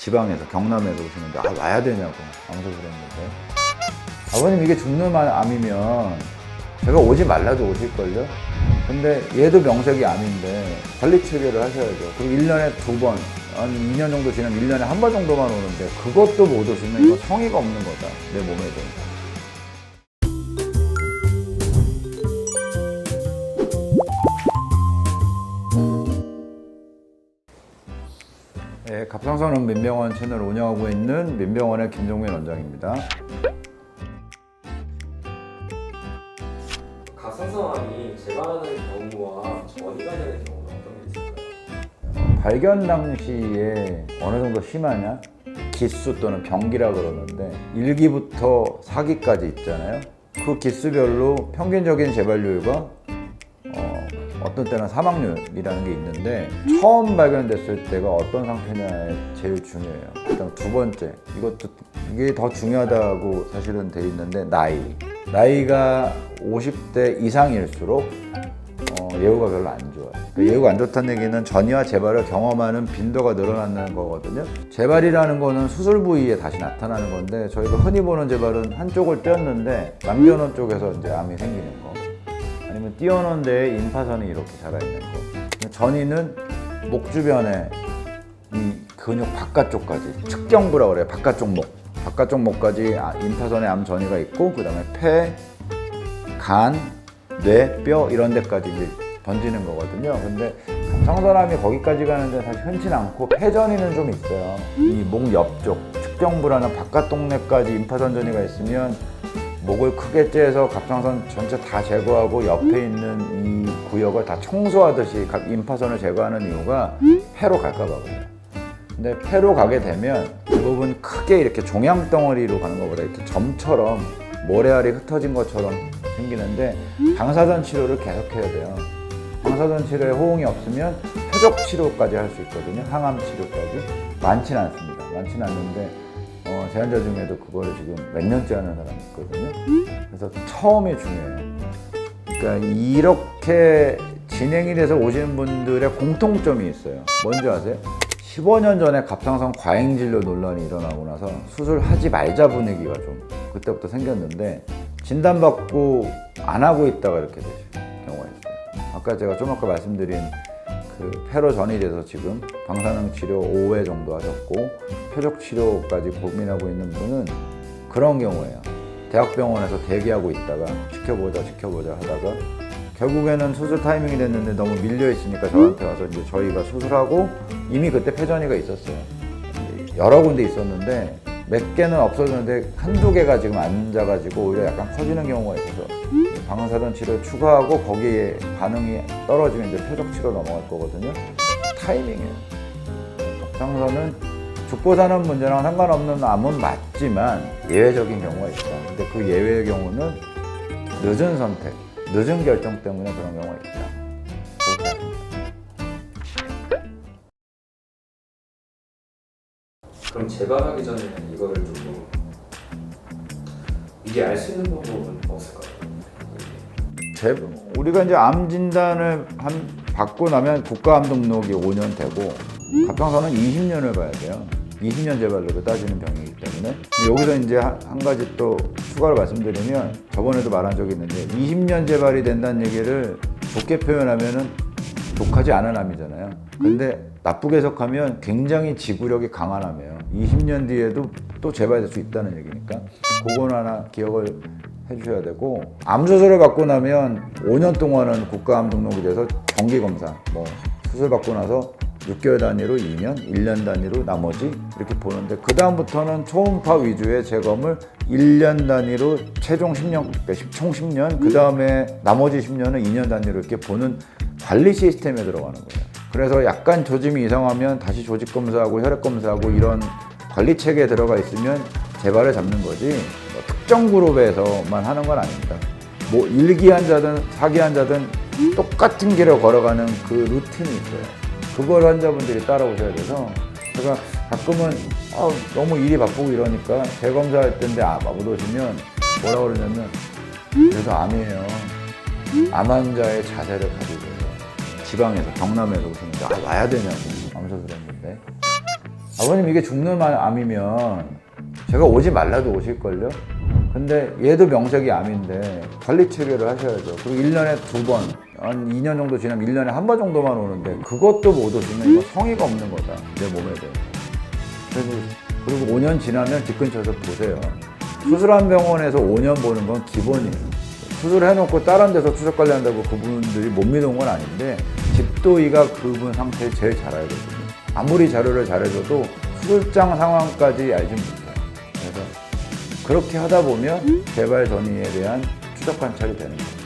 지방에서 경남에서 오시는데 와야 되냐고 암소를 했는데, 아버님 이게 죽는 암이면 제가 오지 말라도 오실걸요? 근데 얘도 명색이 암인데 관리 체계를 하셔야죠. 그리고 1년에 2번, 한 2년 정도 지나면 1년에 한 번 정도만 오는데 그것도 못 오시면 이거 성의가 없는 거다, 내 몸에도. 네, 갑상선은 민병원 채널을 운영하고 있는 민병원의 김종민 원장입니다. 갑상선암이 재발하는 경우와 전이가 되는 경우는 어떤 게 있을까요? 발견 당시에 어느 정도 심하냐? 기수 또는 병기라 그러는데 1기부터 4기까지 있잖아요. 그 기수별로 평균적인 재발률과 어떤 때는 사망률이라는 게 있는데, 처음 발견됐을 때가 어떤 상태냐에 제일 중요해요. 일단 두 번째, 이게 더 중요하다고 사실은 돼 있는데, 나이가 50대 이상일수록 예후가 별로 안 좋아요. 예후가 안 좋다는 얘기는 전이와 재발을 경험하는 빈도가 늘어나는 거거든요. 재발이라는 거는 수술 부위에 다시 나타나는 건데, 저희가 흔히 보는 재발은 한쪽을 떼었는데 남겨놓은 쪽에서 이제 암이 생기는 거, 아니면 띄워놓은 데에 임파선이 이렇게 자라있는 거. 전이는 목 주변에 이 근육 바깥쪽까지, 측경부라고 그래요. 바깥쪽 목까지 임파선에 암 전이가 있고, 그 다음에 폐, 간, 뇌, 뼈 이런 데까지 이제 번지는 거거든요. 근데 갑상선암이 거기까지 가는데 사실 흔치 않고, 폐전이는 좀 있어요. 이 목 옆쪽, 측경부라는 바깥 동네까지 임파선 전이가 있으면 목을 크게 째서 갑상선 전체 다 제거하고 옆에 있는 이 구역을 다 청소하듯이 임파선을 제거하는 이유가 폐로 갈까 봐 그래요. 근데 폐로 가게 되면 대부분 크게 이렇게 종양덩어리로 가는 것보다 이렇게 점처럼 모래알이 흩어진 것처럼 생기는데, 방사선 치료를 계속 해야 돼요. 방사선 치료에 호응이 없으면 표적 치료까지 할 수 있거든요. 항암 치료까지. 많지는 않습니다. 많지는 않는데 제한자 중에도 그거를 지금 몇 년째 하는 사람이 있거든요. 그래서 처음이 중요해요. 그러니까 이렇게 진행이 돼서 오시는 분들의 공통점이 있어요. 뭔지 아세요? 15년 전에 갑상선 과잉 진료 논란이 일어나고 나서 수술하지 말자 분위기가 좀 그때부터 생겼는데, 진단받고 안 하고 있다가 이렇게 되시는 경우가 있어요. 아까 제가 좀 아까 말씀드린 그 폐로 전이 돼서 지금 방사능 치료 5회 정도 하셨고 표적 치료까지 고민하고 있는 분은 그런 경우예요. 대학병원에서 대기하고 있다가 지켜보자 하다가 결국에는 수술 타이밍이 됐는데 너무 밀려 있으니까 저한테 와서 이제 저희가 수술하고, 이미 그때 폐전이가 있었어요. 여러 군데 있었는데 몇 개는 없어졌는데 한두 개가 지금 앉아가지고 오히려 약간 커지는 경우가 있어서 방사선 치료 추가하고 거기에 반응이 떨어지면 이제 표적 치료 넘어갈 거거든요. 타이밍이에요. 갑상선은 죽고 사는 문제랑 상관없는 암은 맞지만 예외적인 경우가 있다. 근데 그 예외의 경우는 늦은 선택, 늦은 결정 때문에 그런 경우가 있다. 그렇게 합니다. 그럼 재발하기 전에는 이거를 좀 미리 알 수 있는 방법은 없을까요? 우리가 이제 암 진단을 받고 나면 국가암 등록이 5년 되고, 갑상선은 20년을 봐야 돼요. 20년 재발률을 따지는 병이기 때문에. 여기서 이제 한 가지 또 추가로 말씀드리면, 저번에도 말한 적이 있는데 20년 재발이 된다는 얘기를 좋게 표현하면은 독하지 않은 암이잖아요. 근데 나쁘게 해석하면 굉장히 지구력이 강한 암이에요. 20년 뒤에도 또 재발될 수 있다는 얘기니까 그건 하나 기억을 해주셔야 되고, 암 수술을 받고 나면 5년 동안은 국가암 등록이 돼서 정기검사, 수술 받고 나서 6개월 단위로 2년, 1년 단위로 나머지 이렇게 보는데, 그 다음부터는 초음파 위주의 재검을 1년 단위로 최종 10년, 그러니까 총 10년, 그 다음에 나머지 10년은 2년 단위로 이렇게 보는 관리 시스템에 들어가는 거예요. 그래서 약간 조짐이 이상하면 다시 조직 검사하고 혈액 검사하고 이런 관리 체계에 들어가 있으면 재발을 잡는 거지, 특정 그룹에서만 하는 건 아닙니다. 1기 환자든 4기 환자든 똑같은 길을 걸어가는 그 루틴이 있어요. 그걸 환자분들이 따라오셔야 돼서, 제가 가끔은 너무 일이 바쁘고 이러니까 재검사할 때인데 못 오시면 뭐라고 그러냐면, 그래서 암이에요. 암 환자의 자세를 가지고 지방에서 경남에서 오시는데 와야 되냐고 암 수술을 했는데, 아버님 이게 죽는 암이면 제가 오지 말라도 오실걸요? 근데 얘도 명색이 암인데 관리 체계를 하셔야죠. 그리고 1년에 2번, 한 2년 정도 지나면 1년에 한 번 정도만 오는데 그것도 못 오시면 이거 성의가 없는 거다. 내 몸에 대해서. 그리고 5년 지나면 집 근처에서 보세요. 수술한 병원에서 5년 보는 건 기본이에요. 수술해놓고 다른 데서 추적 관리한다고 그분들이 못 믿은 건 아닌데 집도의가 그분 상태를 제일 잘 알거든요. 아무리 자료를 잘해줘도 수술장 상황까지 알지 못해요. 그래서 그렇게 하다 보면 재발 전이에 대한 추적 관찰이 되는 거예요.